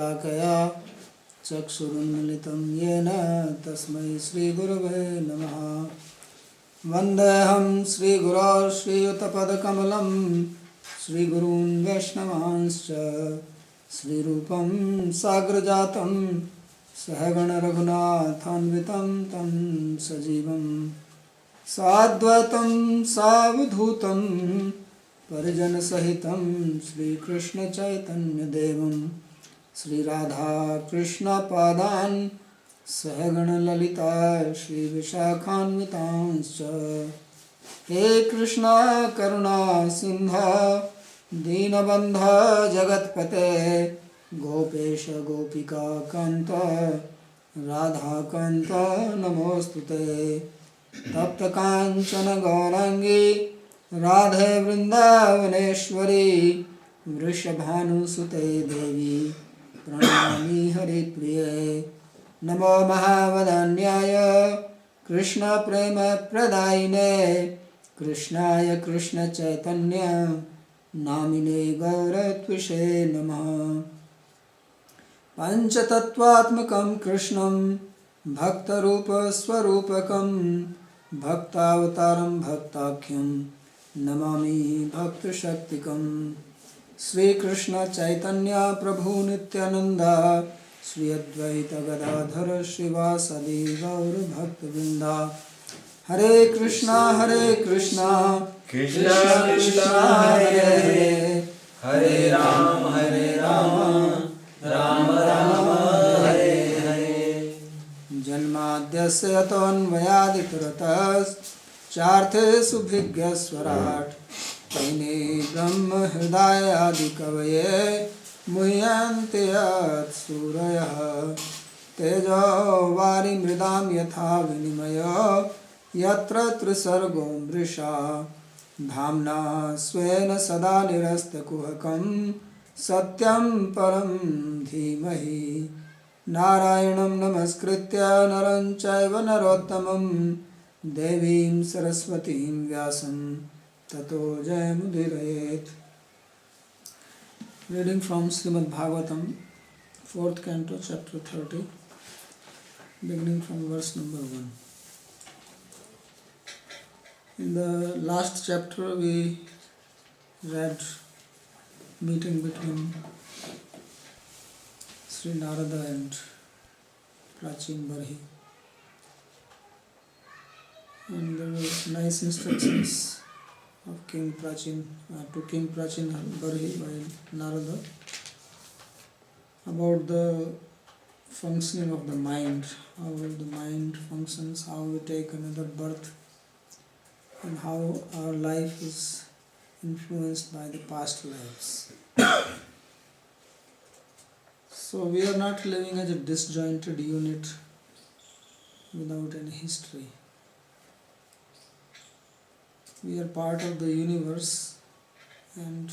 कया चक्षुरुन्मिलितं येन तस्मै श्रीगुरवे नमः। वन्देऽहं श्रीगुरो श्रीयुतपदकमलं श्रीगुरून् वैष्णवांश्च श्रीरूपं साग्रजातं सहगणरघुनाथान्वितं तं सजीवं साद्वैतं सावधूतं परिजनसहितं श्रीकृष्णचैतन्यदेवं श्रीराधाकृष्णपादान् सहगणललिता श्रीविशाखान्वितांश्च। हे कृष्णा करुणा सिन्धु दीनबन्धो जगत्पते गोपेश गोपिका कान्त राधाकान्त नमोऽस्तुते। तप्तकाञ्चन गौराङ्गी राधे वृन्दावनेश्वरी वृषभानुसुते देवी प्रणमामि हरिप्रिये। नमो महावदान्याय कृष्णप्रेमप्रदायिने कृष्णाय कृष्णचैतन्य नामिने गौरत्विषे नमः। पञ्चतत्त्वात्मकं कृष्णं भक्तरूपस्वरूपकं भक्तावतारं भक्ताख्यं नमामि भक्तशक्तिकं। श्रीकृष्ण चैतन्य प्रभु नित्यानंद श्री अद्वैत गदाधर श्रीवासदि गौर भक्तवृंद। हरे कृष्णा कृष्णा कृष्णा हरे हरे हरे राम राम राम हरे हरे। जन्माद्यस्य यतोऽन्वयादितरतश्चार्थेषु भिज्ञस्वराट् तैने ब्रह्म हृदय आदि कवये मुह्यन्ति यत्सूरयः। तेजो वारिमृदां यथा विनिमयो यत्र त्रिसर्गो मृषा धाम्ना स्वेन सदा निरस्तकुहकं सत्यं परं धीमहि। नारायणं नमस्कृत्य नरं चैव नरोत्तमं देवीं सरस्वतीं व्यासं ततो जयमुदीरयेत्। Reading from Srimad Bhagavatam, 4th Canto, chapter 30, beginning from verse number 1. In the last chapter we read meeting between Sri Narada and Prachin Barhi, and there were nice instructions of King Prachin to King Prachin Barhi by Narada about the functioning of the mind, how the mind functions, how we take another birth, and how our life is influenced by the past lives. So we are not living as a disjointed unit without any history. We are part of the universe, and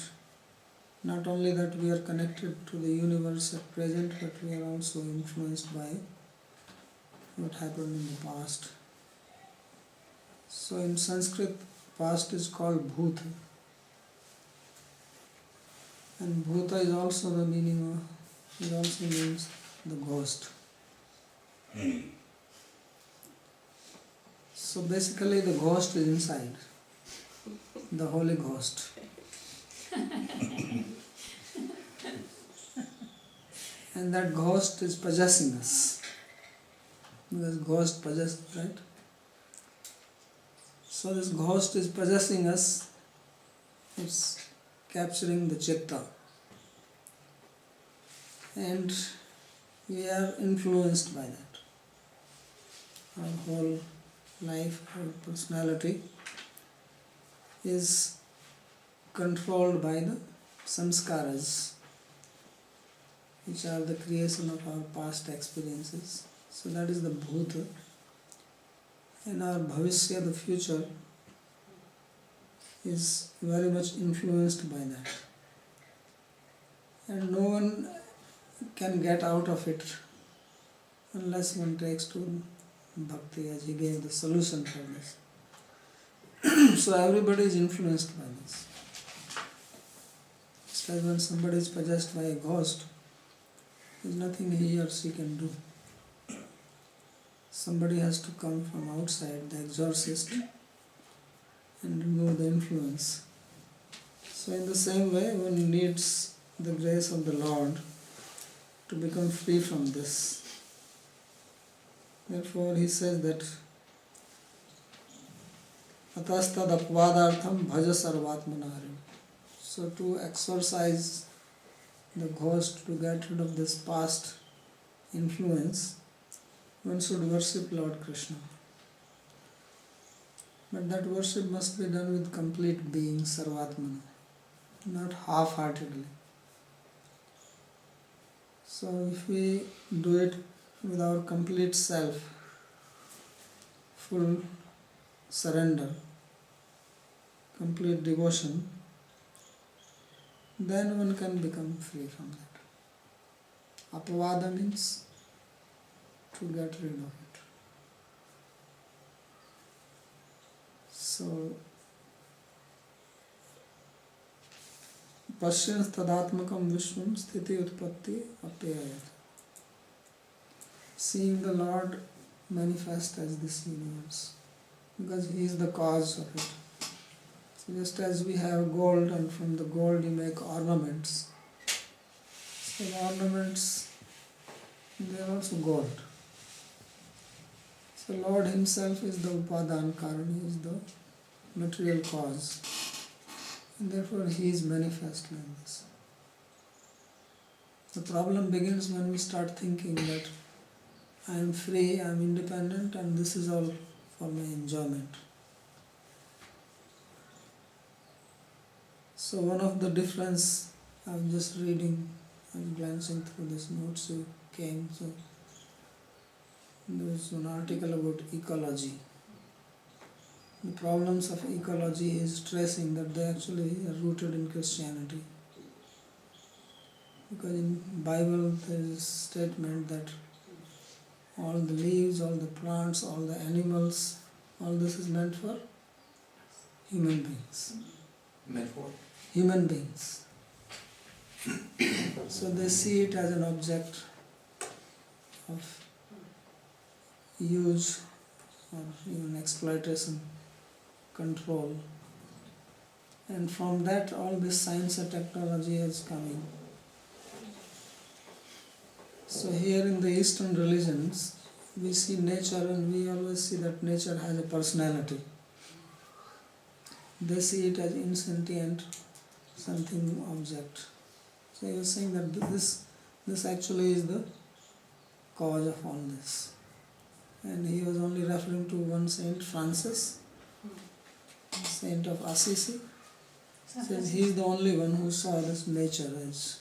not only that we are connected to the universe at present, but we are also influenced by what happened in the past. So in Sanskrit, past is called Bhuta, and Bhuta is also the meaning of, it also means the ghost. So basically the ghost is inside, the Holy Ghost. And that ghost is possessing us, because ghost possesses, right? So this ghost is possessing us, it's capturing the chitta, and we are influenced by that. Our whole life, our personality is controlled by the samskaras, which are the creation of our past experiences. So that is the bhuta. And our bhavishya, the future, is very much influenced by that. And no one can get out of it unless one takes to Bhakti, as he gave the solution for this. So everybody is influenced by this. Just as when somebody is possessed by a ghost, There's nothing he or she can do. Somebody has to come from outside, the exorcist, and remove the influence. So in the same way, one needs the grace of the Lord to become free from this. Therefore he says that atastad apvadartham bhaja sarvatmanahari. So to exorcise the ghost, to get rid of this past influence, one should worship Lord Krishna. But that worship must be done with complete being, sarvatmana, not half-heartedly. So if we do it with our complete self, full surrender, complete devotion, then one can become free from that. Apavada means to get rid of it. So, Pashyans tadatmakam vishwam sthiti utpatti apyayat. Seeing the Lord manifest as this universe, because He is the cause of it. So just as we have gold and from the gold you make ornaments, so the ornaments, they are also gold. So Lord Himself is the Upadan Karan, He is the material cause, and therefore He is manifest like this. The problem begins when we start thinking that I am free, I am independent, and this is all for my enjoyment. So one of the difference, I was just reading, I was glancing through this notes you came, so there was an article about ecology. The problems of ecology is tracing that they actually are rooted in Christianity. Because in Bible there is a statement that all the leaves, all the plants, all the animals, all this is meant for human beings. Meant for? Human beings. So they see it as an object of use or even exploitation, control. And from that all this science and technology is coming. So here in the Eastern religions, we see nature and we always see that nature has a personality. They see it as insentient, something object. So he was saying that this actually is the cause of all this. And he was only referring to one saint, Francis, saint of Assisi. Says he is the only one who saw this nature as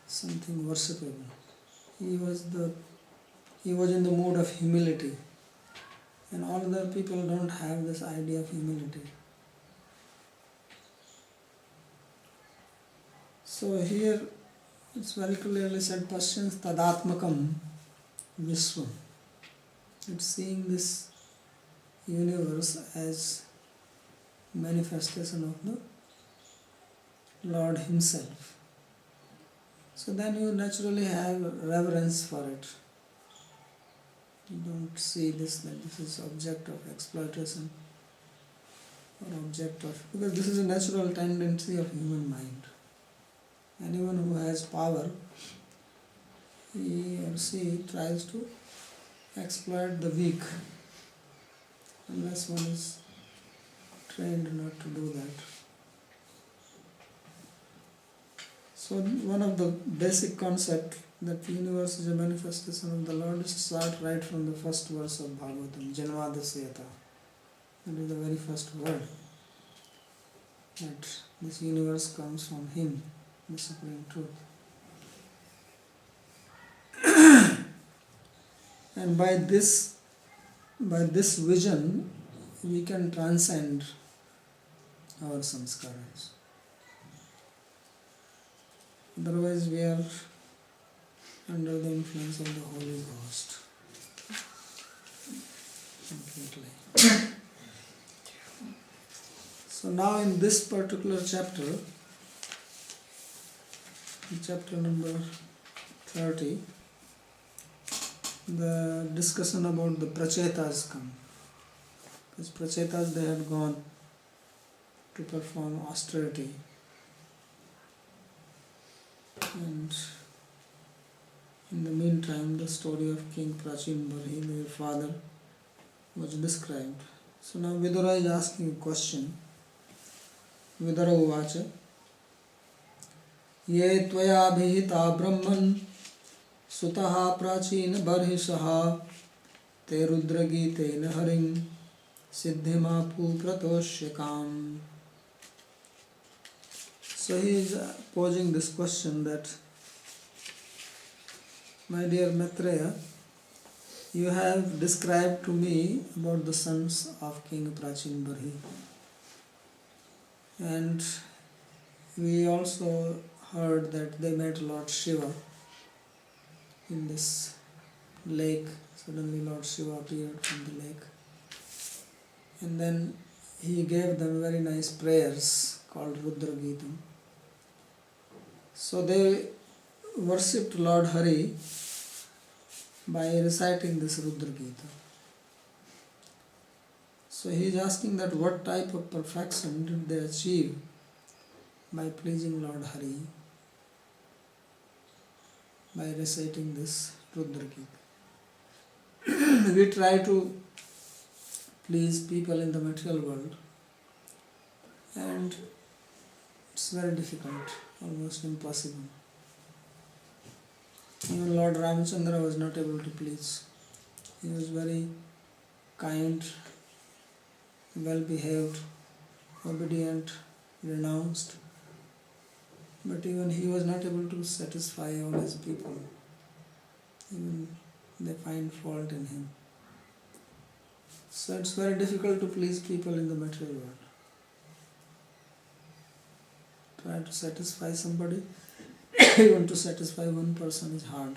something worshipable. He was in the mood of humility, and all other people don't have this idea of humility. So here it's very clearly said, Pashyans tadatmakam vishwam. It's seeing this universe as manifestation of the Lord Himself. So then you naturally have reverence for it. You don't see this that this is object of exploitation or object of, because this is a natural tendency of human mind. Anyone who has power, he or she tries to exploit the weak, unless one is trained not to do that. So one of the basic concepts that the universe is a manifestation of the Lord is to start right from the first verse of Bhagavatam, Janvadasyata. That is the very first word. That this universe comes from Him, the Supreme Truth. And by this vision, we can transcend our samskaras. Otherwise, we are under the influence of the Holy Ghost completely. So now in this particular chapter, in chapter number 30, the discussion about the prachetas come. Because prachetas, they had gone to perform austerity, and in the meantime the story of King Prachin Barhi, their father, was described. So now Vidura is asking a question. Vidura uvacha ye tvaya bhihita brahman sutaha prachin barhishaha te rudragitena haring siddhimapu pratoshyakam. So he is posing this question that, my dear Maitreya, you have described to me about the sons of King Prachin Barhi, and we also heard that they met Lord Shiva in this lake. Suddenly Lord Shiva appeared from the lake, and then he gave them very nice prayers called Rudra Gitam. So they worshipped Lord Hari by reciting this Rudra Gita. So he is asking that what type of perfection did they achieve by pleasing Lord Hari by reciting this Rudra Gita. We try to please people in the material world, and it's very difficult, almost impossible. Even Lord Ramachandra was not able to please. He was very kind, well behaved, obedient, renounced, but even he was not able to satisfy all his people. Even they find fault in him. So it's very difficult to please people in the material world. Try to satisfy somebody, even to satisfy one person is hard.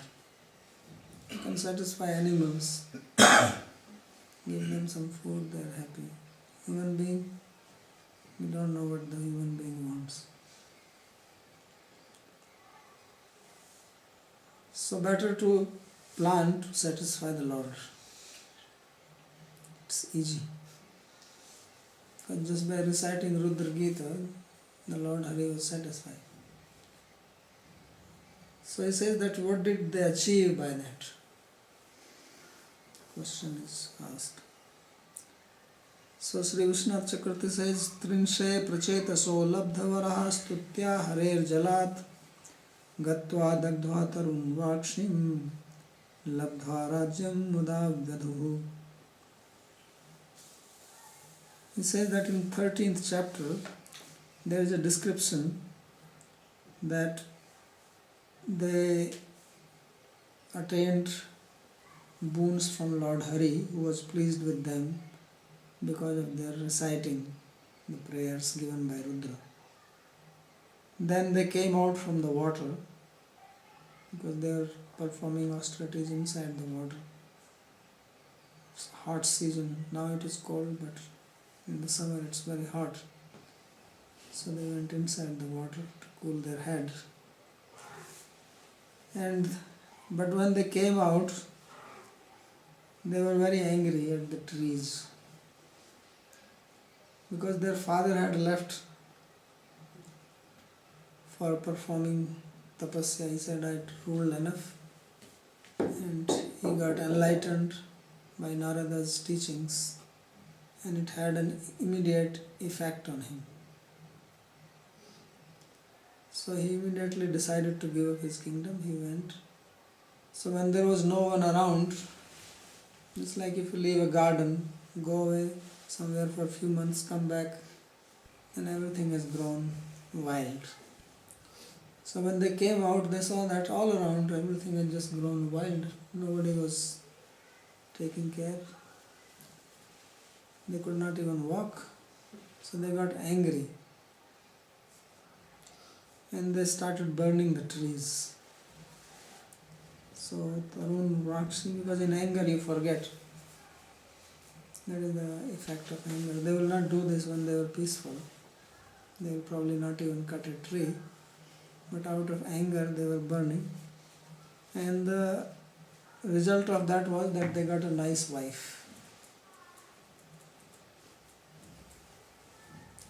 You can satisfy animals, give them some food, they are happy. Human being, we don't know what the human being wants. So better to plan to satisfy the Lord. It's easy. But just by reciting Rudra Gita, the Lord Hari was satisfied. So he says that what did they achieve by that? Question is asked. So Sri Vishnu Chakravarti says, Trinshe prachetaso labdhavaraha stutya harer jalat gatva dagdva tarun vakshim labdva rajyam mudavyadhu. He says that in 13th chapter there is a description that they attained boons from Lord Hari, who was pleased with them because of their reciting the prayers given by Rudra. Then they came out from the water because they were performing austerities inside the water. It's hot season, now it is cold, but in the summer it's very hot. So they went inside the water to cool their head. But when they came out, they were very angry at the trees because their father had left for performing tapasya. He said, I ruled enough, and he got enlightened by Narada's teachings, and it had an immediate effect on him. So he immediately decided to give up his kingdom. He went. So when there was no one around, it's like if you leave a garden, go away somewhere for a few months, come back, and everything has grown wild. So when they came out, they saw that all around everything had just grown wild. Nobody was taking care. They could not even walk. So they got angry. And they started burning the trees. So Tarun Rakshi, because in anger you forget. That is the effect of anger. They will not do this when they were peaceful. They will probably not even cut a tree. but out of anger they were burning. And the result of that was that they got a nice wife.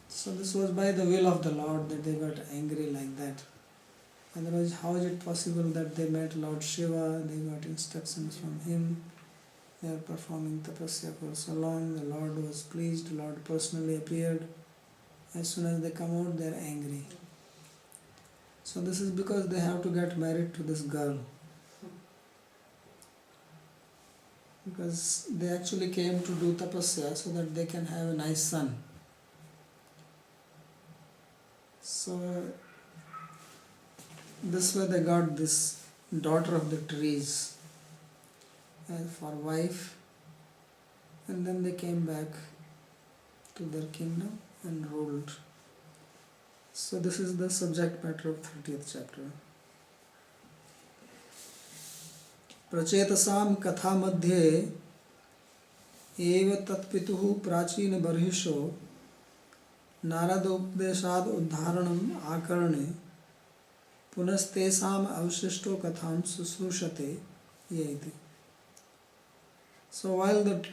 So this was by the will of the Lord that they got angry like that. Otherwise, how is it possible that they met Lord Shiva, they got instructions from him, they are performing tapasya for so long, the Lord was pleased, the Lord personally appeared. As soon as they come out, they are angry. So this is because they have to get married to this girl. Because they actually came to do tapasya so that they can have a nice son. So this way they got this daughter of the trees as for wife, and then they came back to their kingdom and ruled. So this is the subject matter of 30th chapter. प्रचेतसां कथा मध्ये एव तत्पितुः प्राचीन बर्हिषो नारदोपदेशाद उद्धारणम् आकर्णे पुनस्तेषाम् अवशिष्टो कथां शुश्रूषते ये इति. So while the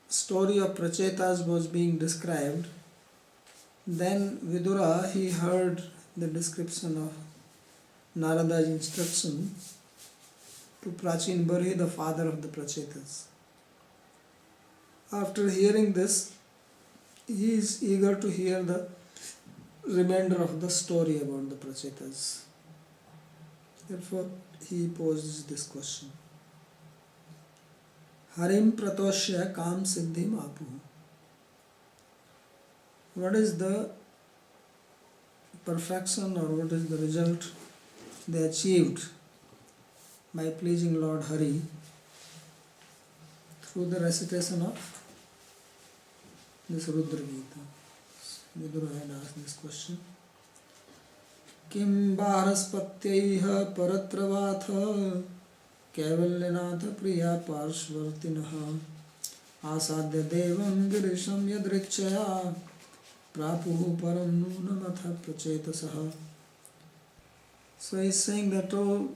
story of Prachetas was being described, then Vidura, he heard the description of Narada's instruction to Prachin Barhi, the father of the Prachetas. After hearing this, he is eager to hear the remainder of the story about the Prachetas. Therefore, he poses this question. Harim pratoshya kam siddhim apu. What is the perfection or what is the result they achieved by pleasing Lord Hari through the recitation of this Rudra Gita? Vidura had asked this question. Kim bharaspatyaiha paratravatha Kaivalyanatha priya parshvartinaha asadya devam girisham yadrikchaya prapuhu param nunamatha prachetasaha. So he is saying that, O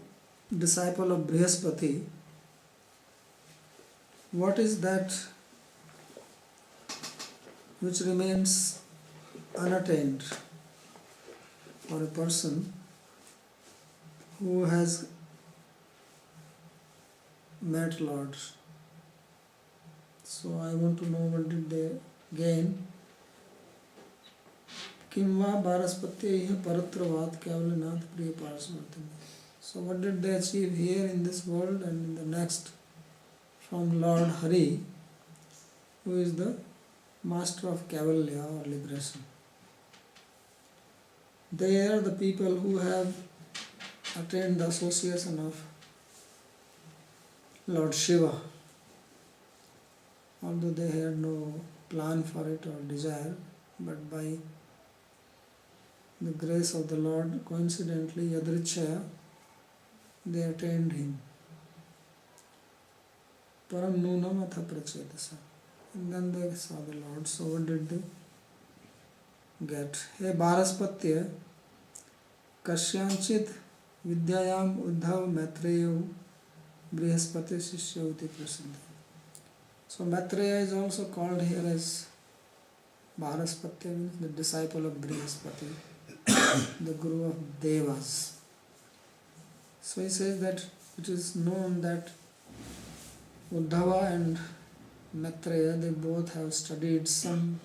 disciple of Brihaspati, what is that which remains unattained for a person who has met Lord? So I want to know what did they gain. Kimva bharaspatya paratravat kaivalyanatha priya parasvartana. So what did they achieve here in this world and in the next from Lord Hari, who is the master of Kaivalya or liberation? They are the people who have attained the association of Lord Shiva, although they had no plan for it or desire, but by the grace of the Lord, coincidentally, Yadrichaya, they attained him. Param nunam atha prachetasa. And then they saw the Lord. So what did they get? Hey Bharaspatya, Kashyanchit Vidyayam Uddhav Maitreyo Brihaspati Shishya Uti Prasiddha. So Maitreya is also called here as Bharaspatya, means the disciple of Brihaspati, the Guru of Devas. So he says that it is known that Uddhava and Maitreya, they both have studied some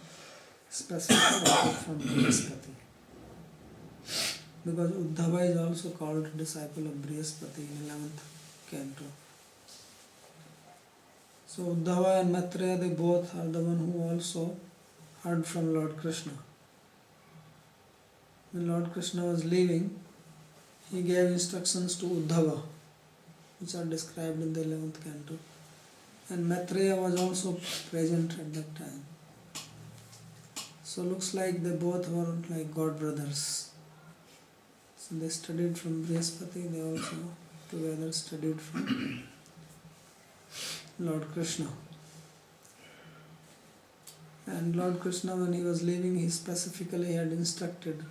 specific topic from Brihaspati. Because Uddhava is also called disciple of Brihaspati in 11th Canto. So Uddhava and Maitreya, they both are the one who also heard from Lord Krishna. When Lord Krishna was leaving, he gave instructions to Uddhava, which are described in the 11th Canto. And Maitreya was also present at that time. So looks like they both were like god brothers. So they studied from Brihaspati, they also together studied from Lord Krishna. And Lord Krishna, when he was leaving, he specifically had instructed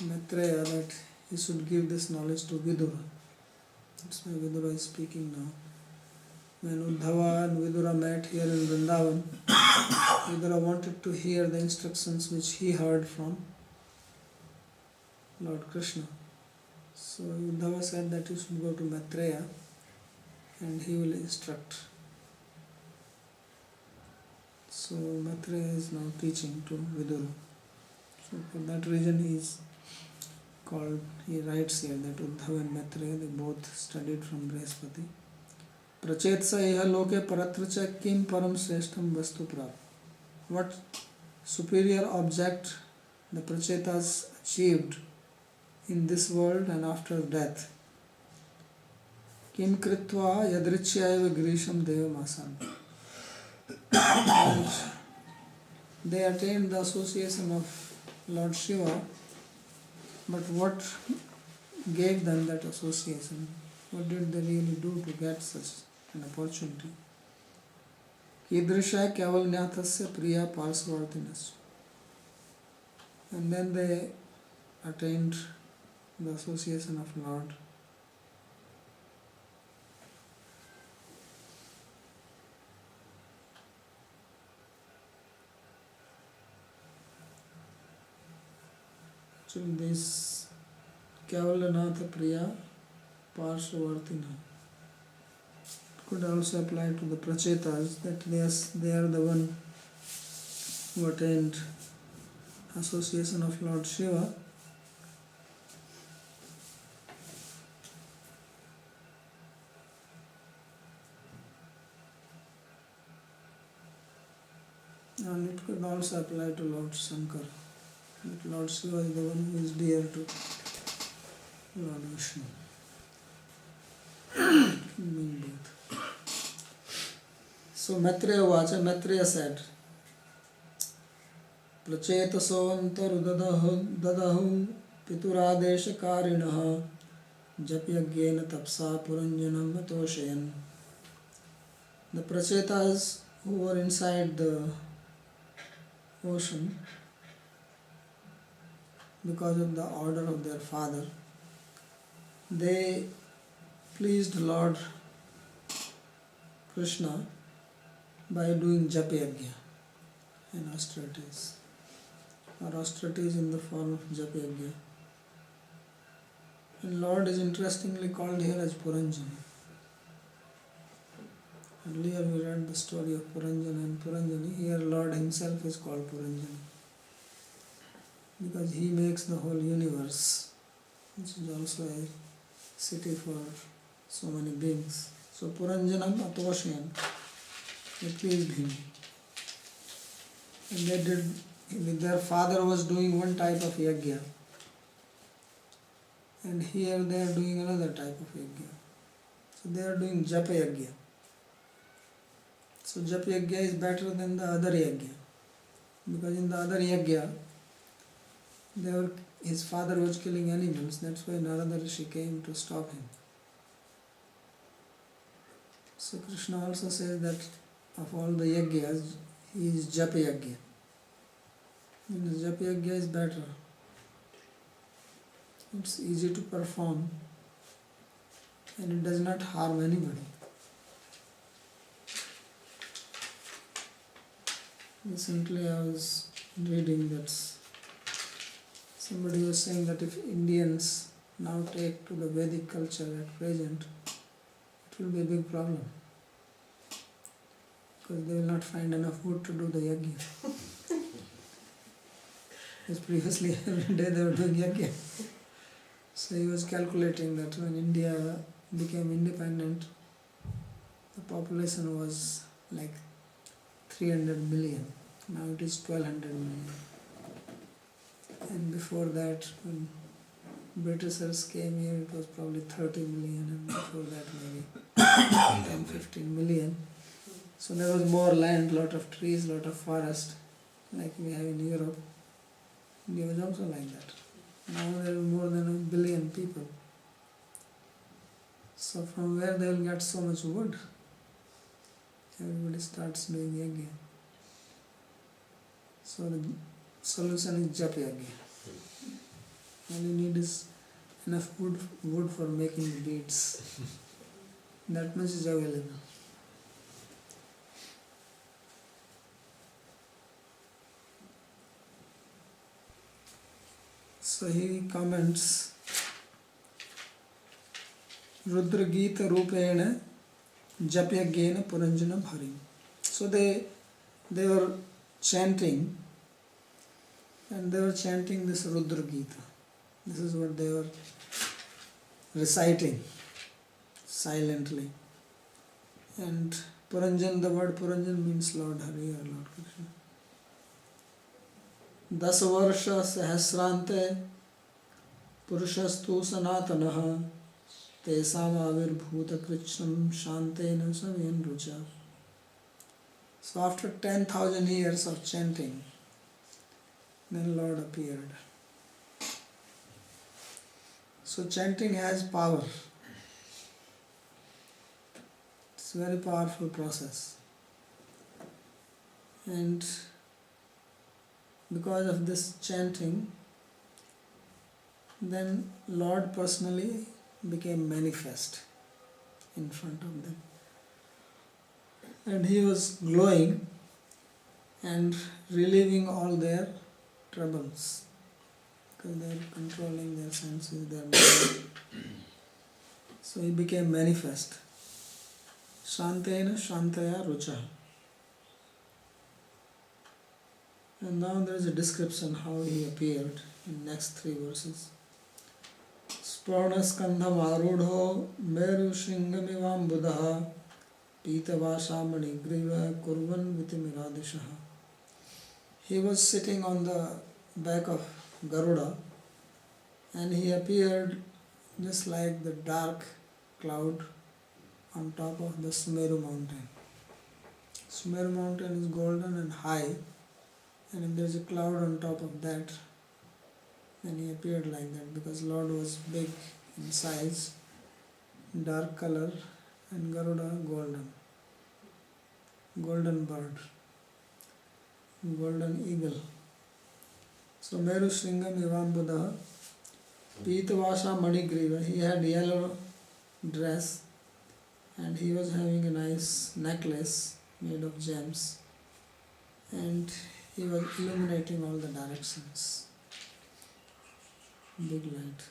Maitreya that he should give this knowledge to Vidura. That's why Vidura is speaking now. When Uddhava and Vidura met here in Vrindavan, Vidura wanted to hear the instructions which he heard from Lord Krishna. So Uddhava said that you should go to Maitreya and he will instruct. So Maitreya is now teaching to Vidura. So for that reason he writes here that Uddhava and Maitreya, they both studied from Brihaspati. Prachetsa iha loke paratracha kim param sreshtam vastu prap. What superior object the Prachetas achieved in this world and after death? Kim kritva yadrichya grisham devam asam. And they attained the association of Lord Shiva, but what gave them that association? What did they really do to get such an opportunity? Kidrisha keval nyatasya priya parsvartinas. And then they attained the association of Lord. Actually, this Kavalanatha Priya Parsvartina could also apply to the Prachetas, that yes, they are the one who attained association of Lord Shiva. And it could also apply to Lord Shankar. That Lord Shiva is the one who is dear to Lord Vishnu. Mean both. So Maitreya Vacha said, Prachetaso antarudadahum pituradesha karinaha japyagyena tapsa puranjanam atoshayan. The Prachetas who were inside the ocean, because of the order of their father, they pleased Lord Krishna by doing Japyagya and austerities, or austerities in the form of Japyagya. And Lord is interestingly called here as Puranjana. Earlier we read the story of Puranjana and Puranjani. Here Lord himself is called Puranjana, because he makes the whole universe, which is also a city for so many beings. So Puranjanam Atoshayan, they pleased him. And their father was doing one type of yajna, and here they are doing another type of yajna. So they are doing Japa yajna. So Japa yajna is better than the other yajna, because in the other yajna, his father was killing animals. That's why Narada Rishi came to stop him. So Krishna also says that of all the yajnas, he is Japa yajna. And Japa yajna is better. It's easy to perform and it does not harm anybody. Recently I was reading that somebody was saying that if Indians now take to the Vedic culture at present, it will be a big problem, because they will not find enough wood to do the yajna. Because previously every day they were doing yajna. So he was calculating that when India became independent, the population was like 300 million. Now it is 1200 million. And before that, when Britishers came here, it was probably 30 million, and before that maybe 10-15 million. So there was more land, lot of trees, lot of forest, like we have in Europe. India was also like that. Now there are more than 1 billion people. So from where they will get so much wood? Everybody starts doing yajna. So the solution is Japa yajna. All you need is enough wood for making the beads. That much is available. So he comments, Rudra Gita Rupena Japya Gena Puranjanam Hari. So they were chanting, and they were chanting this Rudra Gita. This is what they were reciting silently. And Puranjan, the word Puranjan means Lord Hari or Lord Krishna. Dasa Varsha Sahasrante Purushastu Sanatanaha Tesam Avirbhuta Krishnam Shantena Saviyan Rucha. So after 10,000 years of chanting, then Lord appeared. So chanting has power. It's a very powerful process. And because of this chanting, then Lord personally became manifest in front of them. And he was glowing and relieving all their troubles, because they are controlling their senses, their mind. So he became manifest. Shantena Shantaya Rucha. And now there is a description how he appeared in next 3 verses. Sparnaskandham arudho meru shringamivam buddha pitavashamani griva kurvan vitimiradishaha. He was sitting on the back of Garuda, and he appeared just like the dark cloud on top of the Sumeru mountain. Sumeru mountain is golden and high, and if there is a cloud on top of that, then he appeared like that, because Lord was big in size, dark color, and Garuda golden bird, golden eagle. So Meru Shringam Ivam Buddha Pitavasha Manigriva, he had yellow dress, and he was having a nice necklace made of gems, and he was illuminating all the directions. Big light.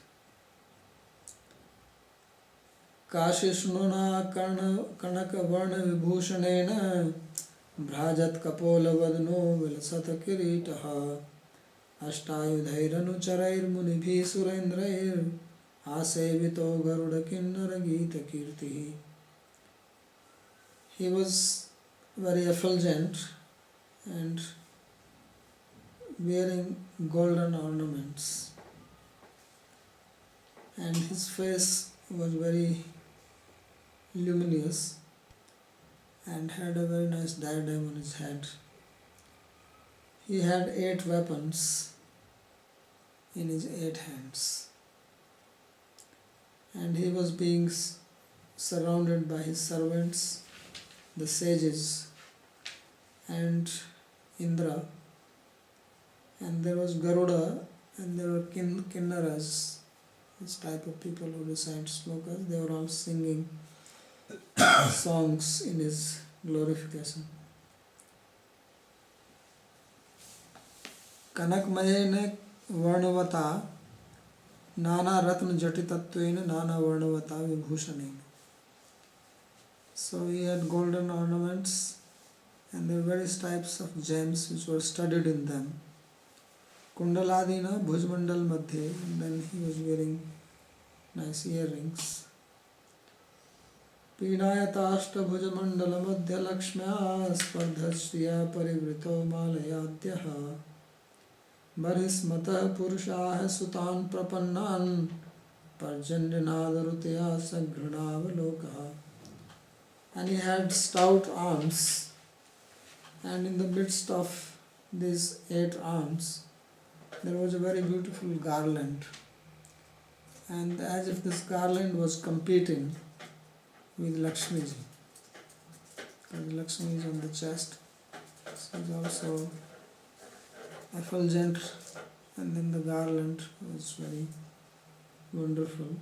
Kashishnuna Kanaka Varna Vibhushanena Bhrajat Kapola Vadno Vilasata Kiritaha Ashtayudhairanu Charair Munibhi Surendrair Asevito Garuda Kinnara Gita Kirti. He was very effulgent and wearing golden ornaments, and his face was very luminous and had a very nice diadem on his head. He had 8 weapons in his 8 hands, and he was being surrounded by his servants, the sages, and Indra, and there was Garuda, and there were Kinnaras, this type of people who recite slokas. They were all singing songs in his glorification. Kanakmayena Varnavata Nana Ratna Jatitatvena Nana Varnavata Vibhushanena. So he had golden ornaments, and there were various types of gems which were studded in them. Kundaladina Bhujmandal Madhye, and then he was wearing nice earrings. Pidayatashta Bhujamandala Madhya Lakshmya Spardhashriya Parivrito Malayadyaha Barismata Purushaha Sutan Prapannan Parjanyanadaruteya Sagranavalokaha. And he had stout arms, and in the midst of these 8 arms there was a very beautiful garland, and as if this garland was competing with Lakshmiji, because Lakshmi is on the chest. She is also effulgent And then the garland was very wonderful.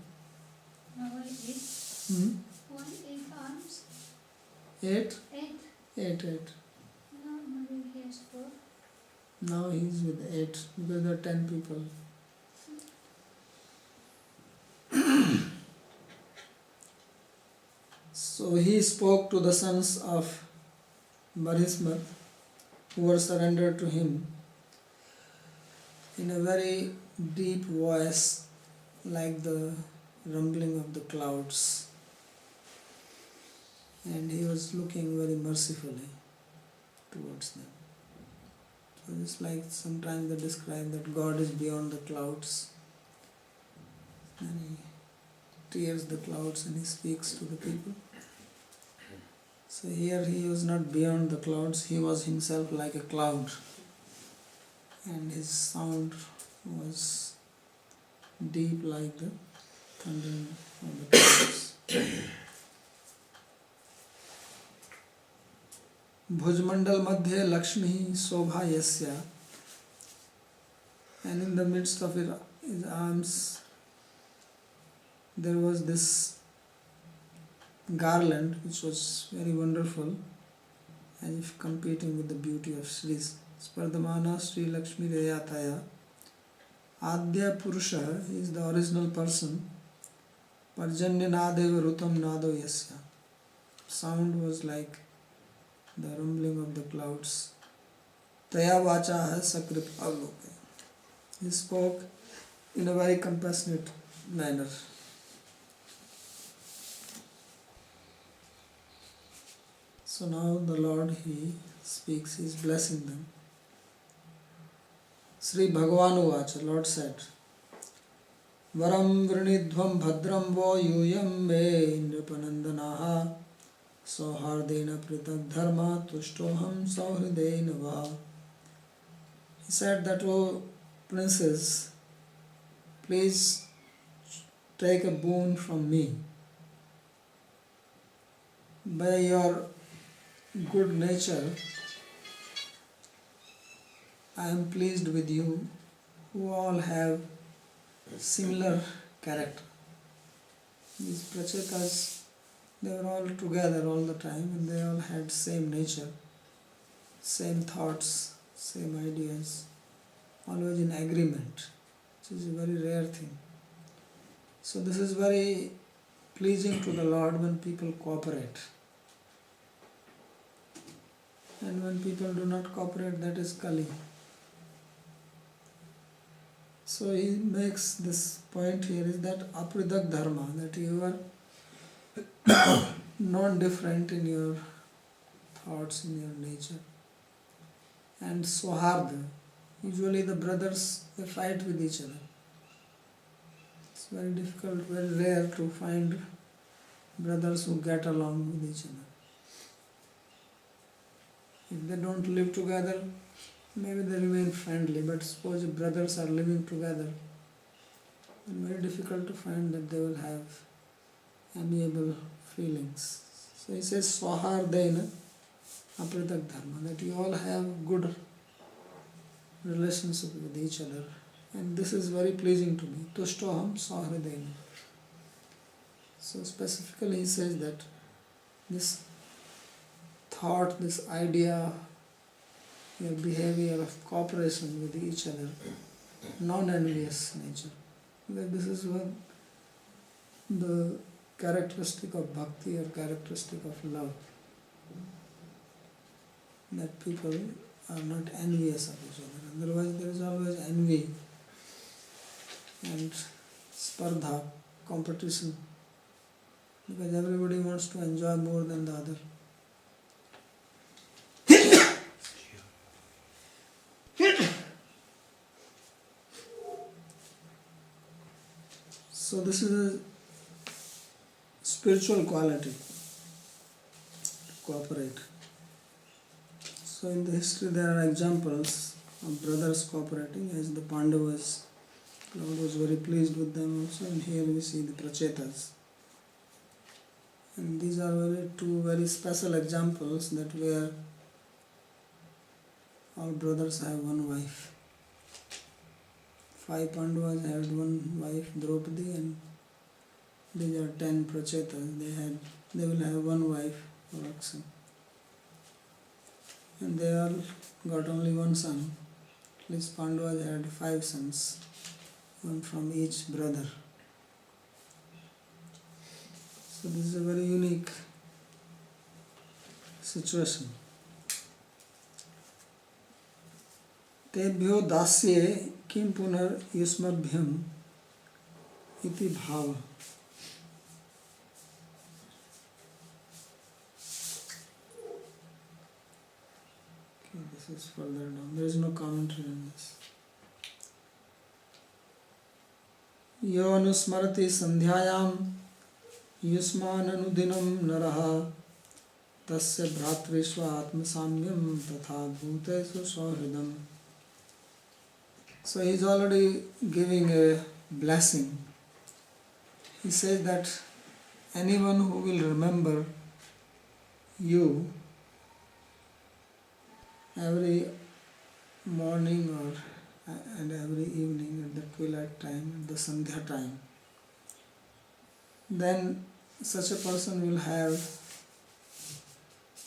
Only 8? Only 8 arms? 8? 8? 8. Normally he has 4. Now he's with 8 because there are 10 people. So he spoke to the sons of Barismat who were surrendered to him in a very deep voice, like the rumbling of the clouds. And he was looking very mercifully towards them. So it's like sometimes they describe that God is beyond the clouds. And he tears the clouds and he speaks to the people. So here he was not beyond the clouds, he was himself like a cloud. And his sound was deep like the thundering of the clouds. Bhujmandal madhye Lakshmi Sobha Yasya, and in the midst of his arms there was this garland which was very wonderful, as if competing with the beauty of Sri Spardhamana Sri Lakshmi Rayataya. Adya Purusha is the original person. Parjanya Nadeva Rutam Nado Yasya. Sound was like the rumbling of the clouds. Taya Vacha Sakrip Aloke. He spoke in a very compassionate manner. So now the Lord, he speaks, he is blessing them. Sri Bhagavanu Vacha, Lord said, Varam vrinidhvam bhadram vo yuyam me nripanandanaha sauhardena pritak dharma tushtoham sauhridena va. He said that, O princess, please take a boon from me. By your good nature, I am pleased with you, who all have similar character. These prachetas, they were all together all the time and they all had same nature, same thoughts, same ideas, always in agreement, which is a very rare thing. So this is very pleasing to the Lord when people cooperate. And when people do not cooperate, that is Kali. So he makes this point here is that apridak dharma, that you are not different in your thoughts, in your nature. And soharda, usually the brothers, they fight with each other. It's very difficult, very rare to find brothers who get along with each other. If they don't live together, maybe they remain friendly, but suppose if brothers are living together, it's very difficult to find that they will have amiable feelings. So he says, Swahardena Apritak Dharma, that you all have good relationship with each other. And this is very pleasing to me. Tushtoham Swahridena. So specifically he says that this thought, this idea, your behavior of cooperation with each other, non-envious nature. That this is what the characteristic of bhakti or characteristic of love. That people are not envious of each other. Otherwise there is always envy and spardha, competition, because everybody wants to enjoy more than the other. So this is a spiritual quality, to cooperate. So in the history there are examples of brothers cooperating, as the Pandavas. Lord was very pleased with them also, and here we see the Prachetas. And these are two very special examples that where all brothers have one wife. 5 Pandavas had one wife, Draupadi, and these are 10 Prachetas. They will have one wife, Raksa. And they all got only one son. At least Pandavas had 5 sons, one from each brother. So this is a very unique situation. तेभ्यो दास्ये किं पुनर् युष्मभ्यम इति भाव. Okay, this is further down. There is no commentary on this. यो अनुस्मरति संध्यायां युष्माननुदिनं नरः तस्य भ्रातृष्व आत्मसाम्यं तथा भूतेषु सौहृदम्. So he is already giving a blessing. He says that anyone who will remember you every morning and every evening at the twilight time, at the Sandhya time, then such a person will have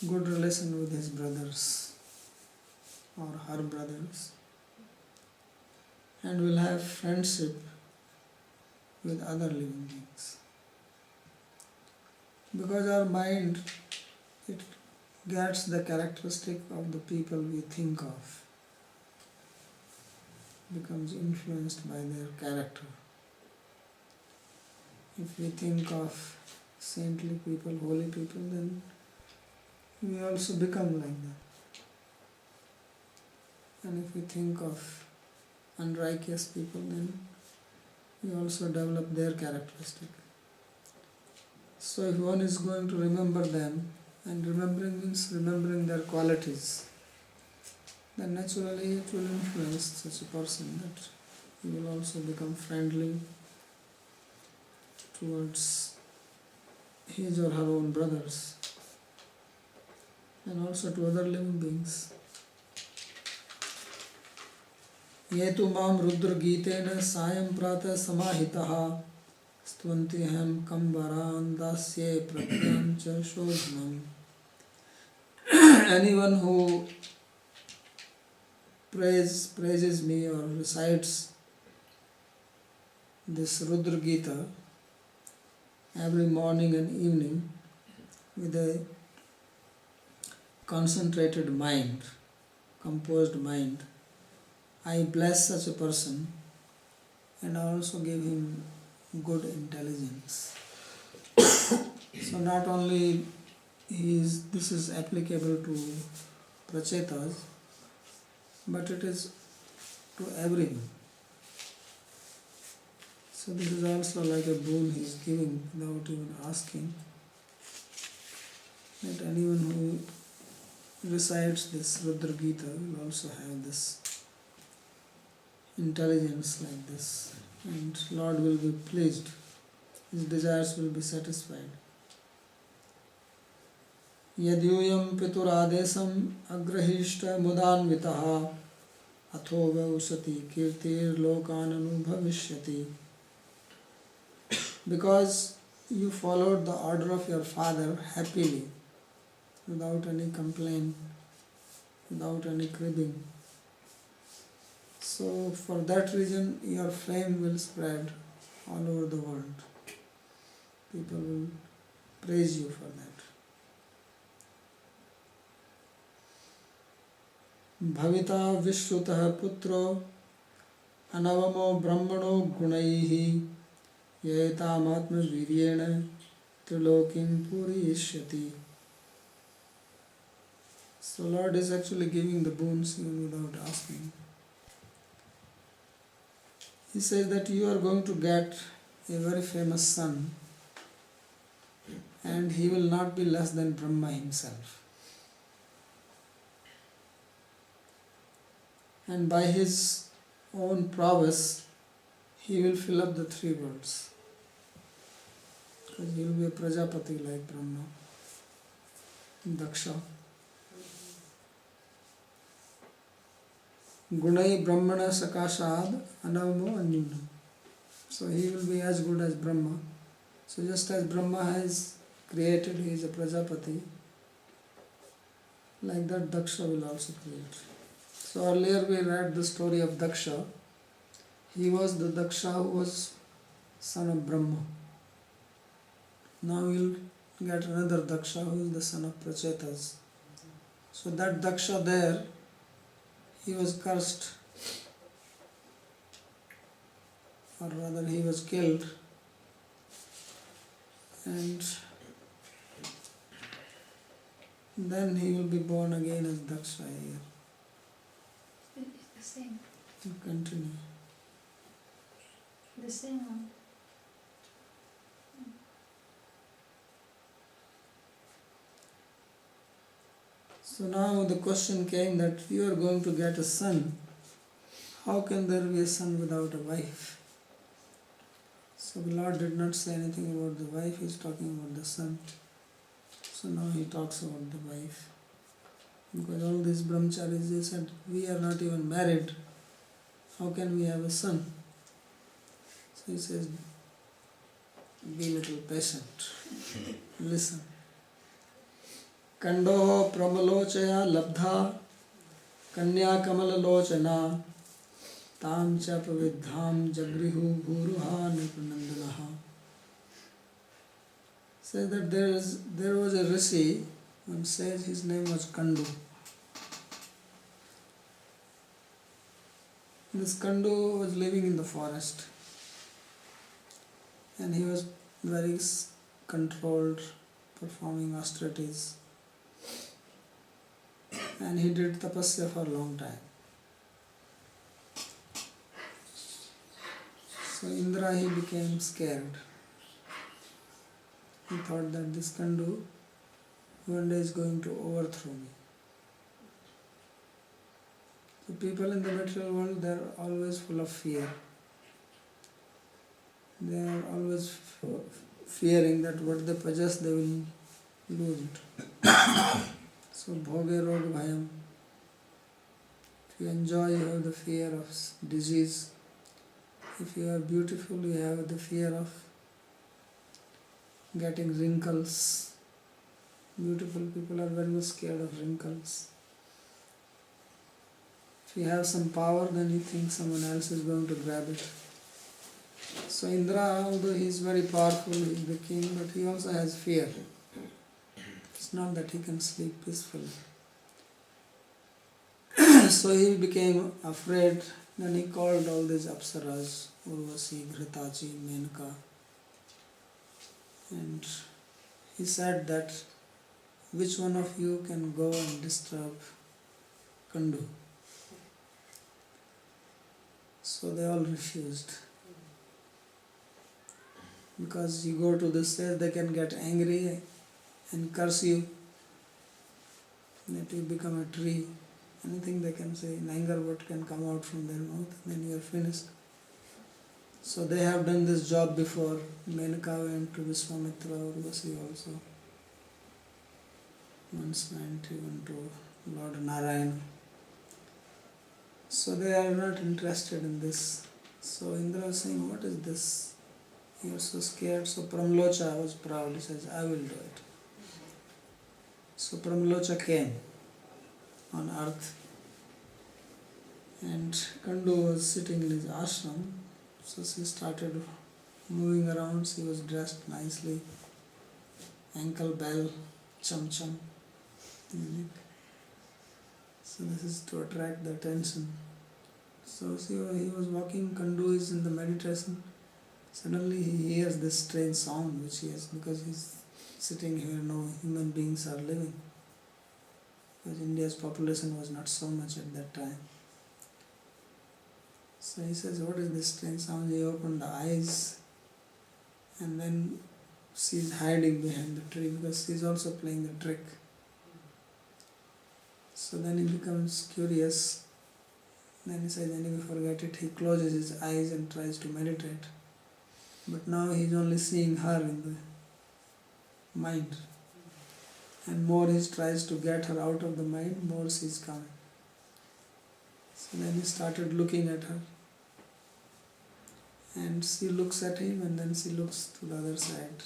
good relation with his brothers or her brothers, and will have friendship with other living beings. Because our mind, it gets the characteristic of the people we think of, becomes influenced by their character. If we think of saintly people, holy people, then we also become like that. And if we think of unrighteous people, then we also develop their characteristic. So if one is going to remember them, and remembering means remembering their qualities, then naturally it will influence such a person that he will also become friendly towards his or her own brothers and also to other living beings. ये तु मां रुद्रगीतेन सायं प्रातः समाहितः स्तुवन्ति हम कम्बरान् दास्ये प्रज्ञां च शोधनम्. Anyone who praises me or recites this Rudra Gita every morning and evening with a concentrated mind, composed mind, I bless such a person and I also give him good intelligence. So not only this is applicable to prachetas, but it is to everyone. So this is also like a boon he is giving without even asking, that anyone who recites this Rudra Gita will also have this intelligence like this, and Lord will be pleased, his desires will be satisfied. Yadyuyam pituradesam agrahishta mudanvitaha atho vausati kirtir lokananu bhavishyati. Because you followed the order of your father happily, without any complaint, without any cribbing. So for that reason your fame will spread all over the world. People will praise you for that. Bhavita Vishrutah Putro Anavamo Brahmano Gunaihi Yetam Atma Viryena Trilokim Puriyishyati. So Lord is actually giving the boons even without asking. He says that you are going to get a very famous son, and he will not be less than Brahma himself. And by his own prowess, he will fill up the 3 worlds. Because he will be a Prajapati like Brahma, Daksha. Gunai Brahmana Sakashad Anavamo Anyuna. So he will be as good as Brahma. So just as Brahma has created, he is a Prajapati, like that Daksha will also create. So earlier we read the story of Daksha. He was the Daksha who was son of Brahma. Now we'll get another Daksha who is the son of Prachetas. So that Daksha there, he was cursed, or rather he was killed, and then he will be born again as Daksha here. It's the same. To continue. The same one. So now the question came that you are going to get a son. How can there be a son without a wife? So the Lord did not say anything about the wife, he is talking about the son. So now he talks about the wife. Because all these brahmacharis, they said, we are not even married. How can we have a son? So he says, be little patient. Listen. Kando pramalochaya labdha kanya kamalalochana tam cha pavidham jagrihu bhuruha nipranandanaha. Says that there was a rishi, one says his name was Kandu. This Kandu was living in the forest, and he was very controlled, performing austerities, and he did tapasya for a long time. So Indra, he became scared. He thought that this Kandu one day is going to overthrow me. The people in the material world, they are always full of fear. They are always fearing that what they possess, they will lose it. So, bhoge rog bhayam. If you enjoy, you have the fear of disease. If you are beautiful, you have the fear of getting wrinkles. Beautiful people are very much scared of wrinkles. If you have some power, then you think someone else is going to grab it. So Indra, although he is very powerful, he is the king, but he also has fear. It's not that he can sleep peacefully. So he became afraid. Then he called all these apsaras, Urvasi, Ghritachi, Menka, and he said that which one of you can go and disturb Kandu? So they all refused. Because you go to this stage, they can get angry and curse you, that you become a tree. Anything they can say in anger, what can come out from their mouth, then you are finished. So they have done this job before. Menaka went to Vishwamitra, Urvasi also. Once went even to Lord Narayana. So they are not interested in this. So Indra was saying, what is this? You are so scared. So Pramlocha was proud. He says, I will do it. So Pramlocha came on earth. And Kandu was sitting in his ashram. So she started moving around. She was dressed nicely. Ankle bell, chum chum. So this is to attract the attention. So see, he was walking, Kandu is in the meditation. Suddenly he hears this strange sound which he has, because he's sitting here, no human beings are living. Because India's population was not so much at that time. So he says, what is this strange sound? He opened the eyes, and then she's hiding behind the tree because she's also playing the trick. So then he becomes curious. Then he says, anyway, forget it. He closes his eyes and tries to meditate. But now he's only seeing her in the mind. And more he tries to get her out of the mind, more she's coming. So then he started looking at her. And she looks at him and then she looks to the other side.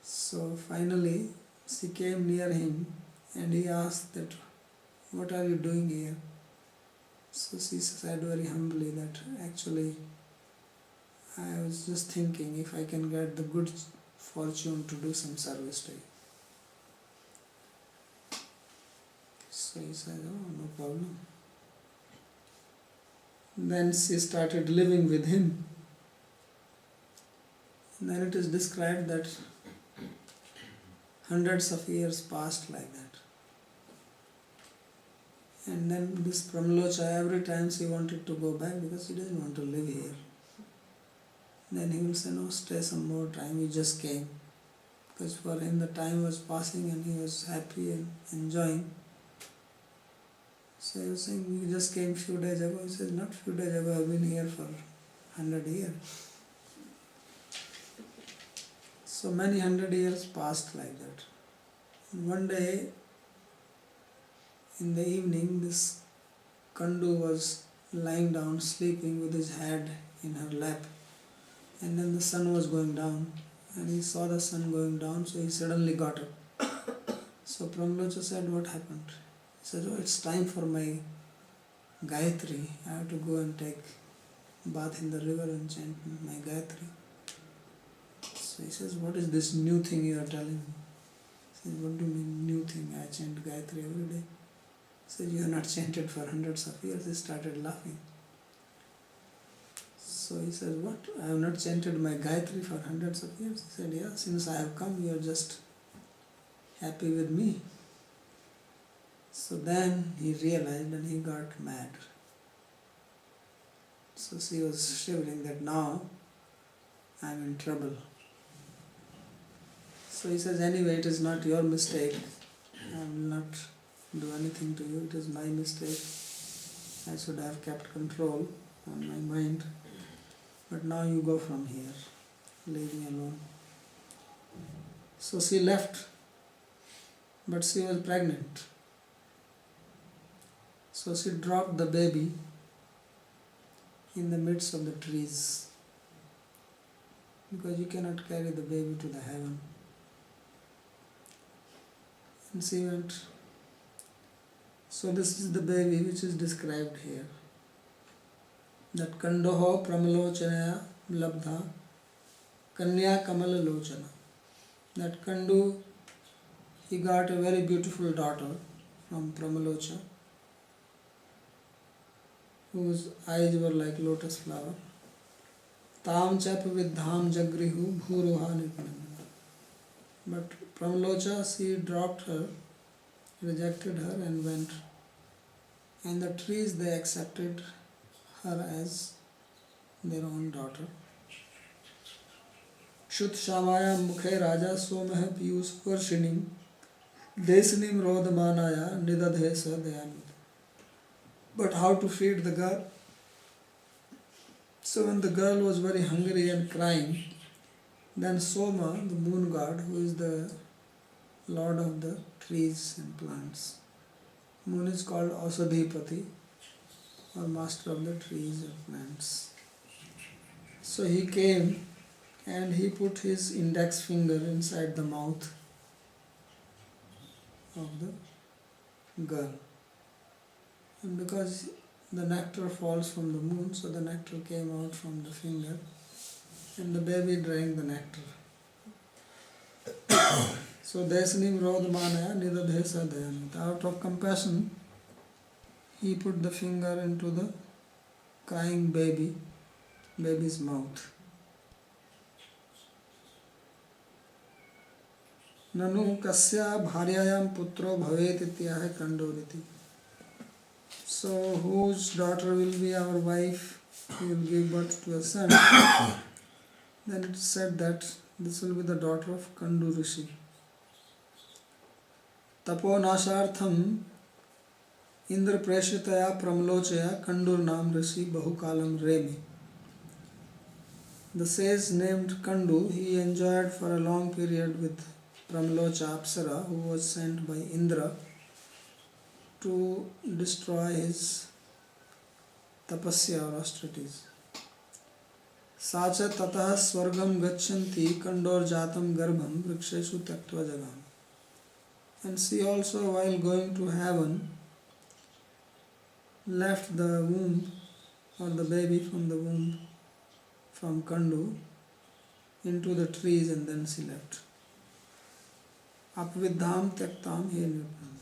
So finally she came near him and he asked that, "What are you doing here?" So she said very humbly that actually I was just thinking if I can get the good fortune to do some service to you. So he said, "Oh, no problem." Then she started living with him. And then it is described that hundreds of years passed like that. And then this Pramlocha, every time she wanted to go back because she didn't want to live here. Then he will say, "No, stay some more time, we just came." Because for him the time was passing and he was happy and enjoying. So he was saying, "We just came few days ago." He says, "Not few days ago, I've been here for 100 years. So many 100 years passed like that. And one day, in the evening, this Kandu was lying down, sleeping with his head in her lap. And then the sun was going down. And he saw the sun going down, so he suddenly got up. So Pramlocha said, "What happened?" He said, "Oh, it's time for my Gayatri. I have to go and take bath in the river and chant my Gayatri." So he says, "What is this new thing you are telling me?" He says, "What do you mean new thing? I chant Gayatri every day." He says, "You have not chanted for hundreds of years." He started laughing. So he says, "What? I have not chanted my Gayatri for hundreds of years?" He said, "Yeah, since I have come, you are just happy with me." So then he realized and he got mad. So she was shivering that now I am in trouble. So he says, "Anyway, it is not your mistake. I will not do anything to you. It is my mistake. I should have kept control on my mind. But now you go from here. Leave me alone." So she left. But she was pregnant. So she dropped the baby in the midst of the trees. Because you cannot carry the baby to the heaven. And she went. So this is the baby which is described here. That Kandoho Pramalochana Labdha Kanya Kamala Lochana. That Kandu, he got a very beautiful daughter from Pramalocha, whose eyes were like lotus flower. Tam chap vidham jagrihu bhuruha nitnanda. But Pramalocha, she dropped her, rejected her and went. And the trees, they accepted her as their own daughter. Shut Shamaya Mukhe Raja Somah Piyus Varshinim Desnim Rodhamanaya Nidadhe Sadayanit. But how to feed the girl? So when the girl was very hungry and crying, then Soma, the moon god, who is the lord of the trees and plants, moon is called Ausadhipati, or master of the trees and plants. So he came and he put his index finger inside the mouth of the girl. And because the nectar falls from the moon, so the nectar came out from the finger and the baby drank the nectar. So Desnim Rodmanaya Nidadhesa Dayanita. Out of compassion, he put the finger into the crying baby's mouth. Nanu kasya bharyayam putro bhavet ityaha kandoriti. So whose daughter will be our wife? He will give birth to a son. Then it is said that this will be the daughter of Kandu Rishi. Tapo nashartham Indra preshitaya pramlochaya Kandur nam Rishi bahukalam remi. The sage named Kandu, he enjoyed for a long period with Pramlocha Apsara, who was sent by Indra to destroy his tapasya or austerities. Sacha tatah swargam gachanti kandor jatam garbham vriksheshu taktva jagam. And she also, while going to heaven, left the womb or the baby from the womb from Kandu into the trees, and then she left. Apvidham tyaktam he nirpand.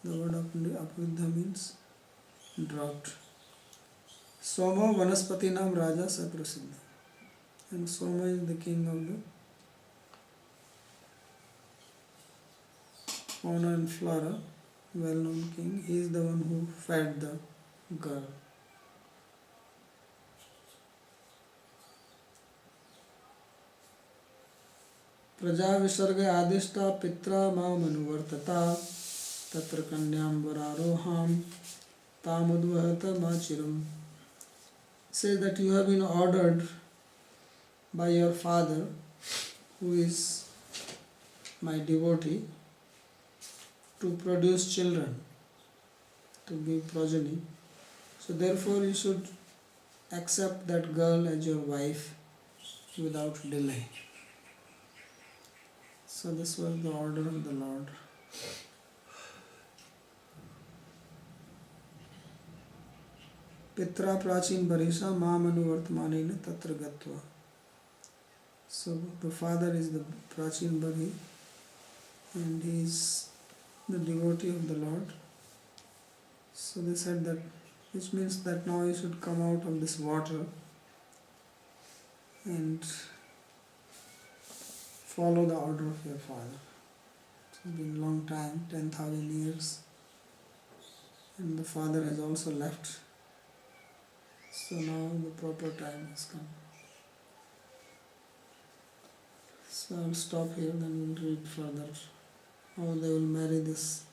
The word apvidha means drought. Soma vanaspatinam raja saprasiddha. And Soma is the king of the fauna and flora, well-known king. He is the one who fed the girl. Praja visarga adishta pitra ma manuvartata tatra kanyam vararoham tamudvahata machiram. Says that you have been ordered by your father, who is my devotee, to produce children, to give progeny. So therefore you should accept that girl as your wife without delay. So this was the order of the Lord. Pitra prachin barisha mamanuvartmanena tatra gatva. So the father is the prachin bari, and he is the devotee of the Lord. So they said that, which means that now you should come out of this water and follow the order of your father. It's been a long time, 10,000 years, and the father has also left. So now the proper time has come. So I'll stop here, then we'll read further how they will marry this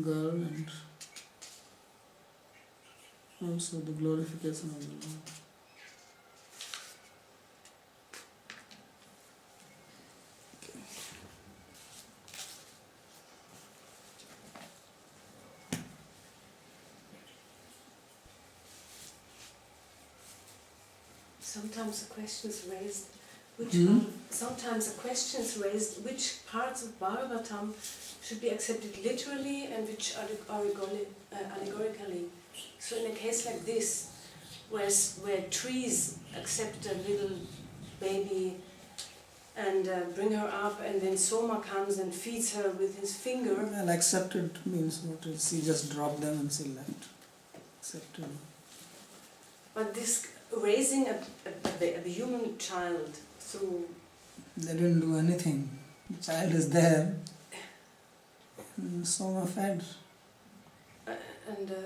girl and also the glorification of the Lord. Sometimes the question is raised, which parts of Bhagavatam should be accepted literally and which allegorically. So in a case like this, where trees accept a little baby and bring her up, and then Soma comes and feeds her with his finger. Well, accepted means what? She just dropped them and she left. Accepted. But this raising a human child through... They didn't do anything. The child is there. And Soma fed.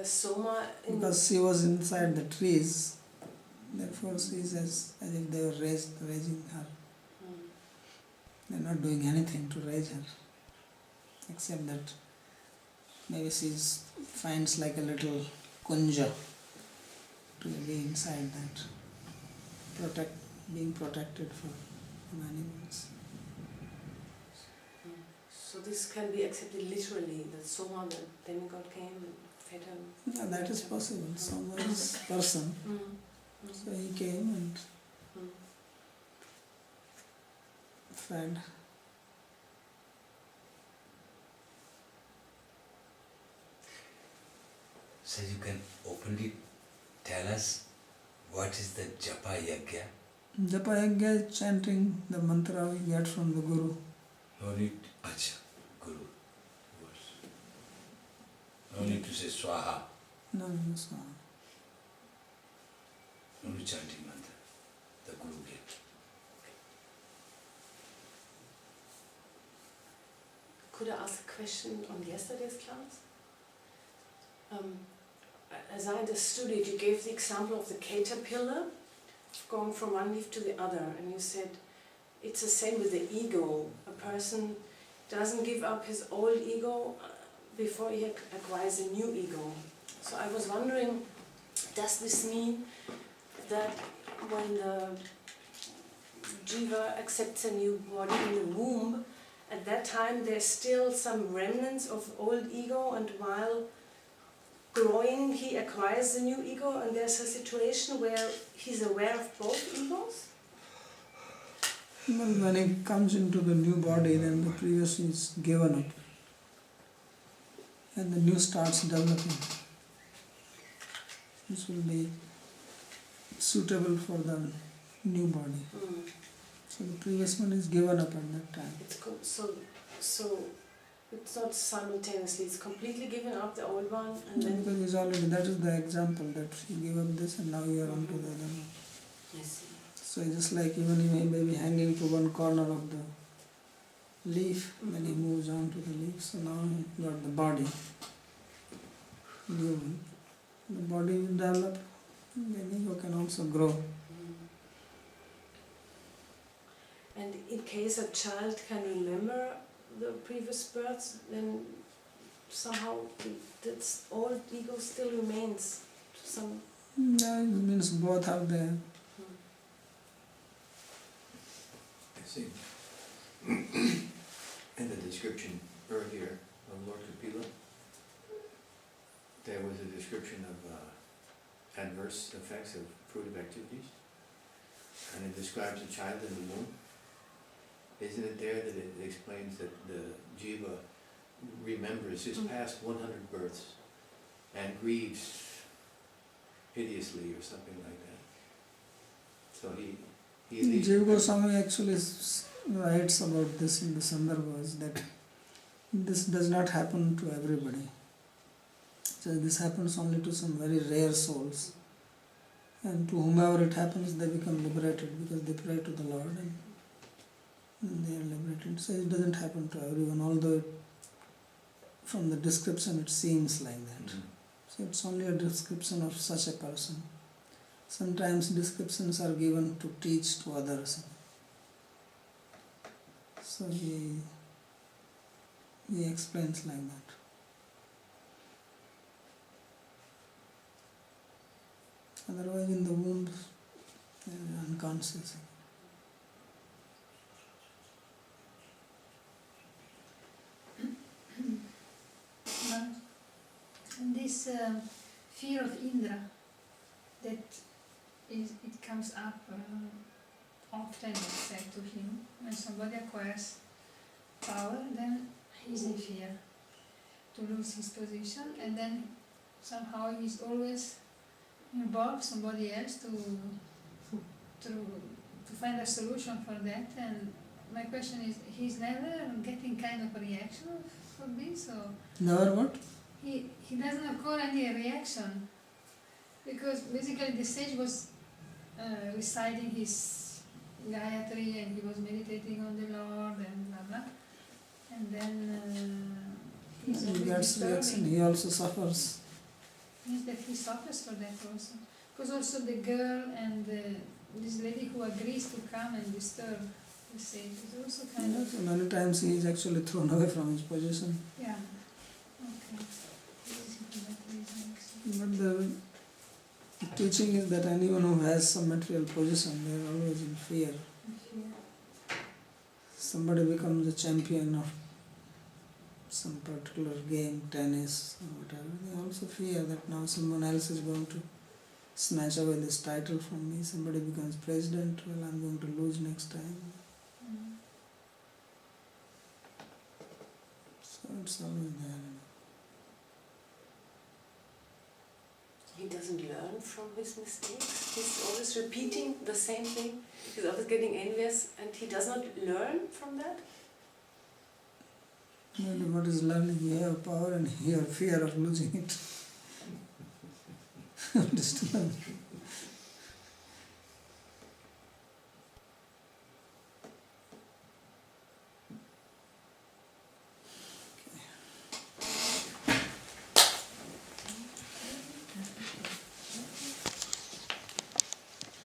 Soma... Because she was inside the trees, therefore she is as if they were raising her. They're not doing anything to raise her, except that maybe she finds like a little kunja to be inside that, being protected from animals. So this can be accepted literally, that Soma, the demigod, came and fed him? Yeah, that is possible. Soma is person. So he came and fed. So you can openly tell us what is the Japa Yagya? Japa Yagya is chanting the mantra we get from the Guru. No need, Acha, Guru. No need to say Swaha. No, Swaha. Only chanting mantra. The Guru gave. Could I ask a question on yesterday's class? As I understood it, you gave the example of the caterpillar going from one leaf to the other, and you said it's the same with the ego. A person doesn't give up his old ego before he acquires a new ego. So I was wondering, does this mean that when the jiva accepts a new body in the womb, at that time there's still some remnants of old ego, and while growing he acquires the new ego, and there's a situation where he's aware of both egos? Well, when he comes into the new body, then the previous is given up. And the new starts developing. This will be suitable for the new body. So the previous one is given up at that time. So it's not simultaneously, it's completely given up the old one, and then... Because he's already, that is the example, that you give up this and now you are on to the other one. I see. So it's just like even he may be hanging to one corner of the leaf, then he moves on to the leaf. So now he got the body. New one. The body will develop, and the ego can also grow. And in case a child can remember the previous births, then somehow that old ego still remains to some... Yeah, it means both are there. I see. In the description earlier of Lord Kapila, there was a description of adverse effects of fruitive activities, and it describes a child in the womb. Isn't it there that it explains that the jiva remembers his past 100 births and grieves hideously or something like that? So he at least... Jiva Goswami actually writes about this in the Sandarbhas, that this does not happen to everybody. So this happens only to some very rare souls. And to whomever it happens, they become liberated because they pray to the Lord and they are liberated. So it doesn't happen to everyone, although from the description it seems like that. So it's only a description of such a person. Sometimes descriptions are given to teach to others. So he explains like that. Otherwise in the womb they are unconscious. And this fear of Indra, that it comes up often, let's say, to him. When somebody acquires power, then he's in fear to lose his position, and then somehow he's always involve somebody else to find a solution for that. And my question is, he's never getting kind of a reaction for this, or Never what? he doesn't occur any reaction, because basically the sage was reciting his Gayatri and he was meditating on the Lord and blah blah, and then he's He always gets reaction, disturbing. he also suffers. Means that he suffers for that also. Because also the girl and this lady who agrees to come and disturb the sage is also kind of... So many times he is actually thrown away from his position. Yeah. Okay. Basically that reason actually. But the teaching is that anyone who has some material position, they are always in fear. Yeah. Somebody becomes a champion of some particular game, tennis or whatever, they also fear that now someone else is going to snatch away this title from me. Somebody becomes president, well, I'm going to lose next time. So it's always there. He doesn't learn from his mistakes. He's always repeating the same thing. He's always getting envious, and he does not learn from that. Maybe what is learning? You have power and you have fear of losing it. What is to learn?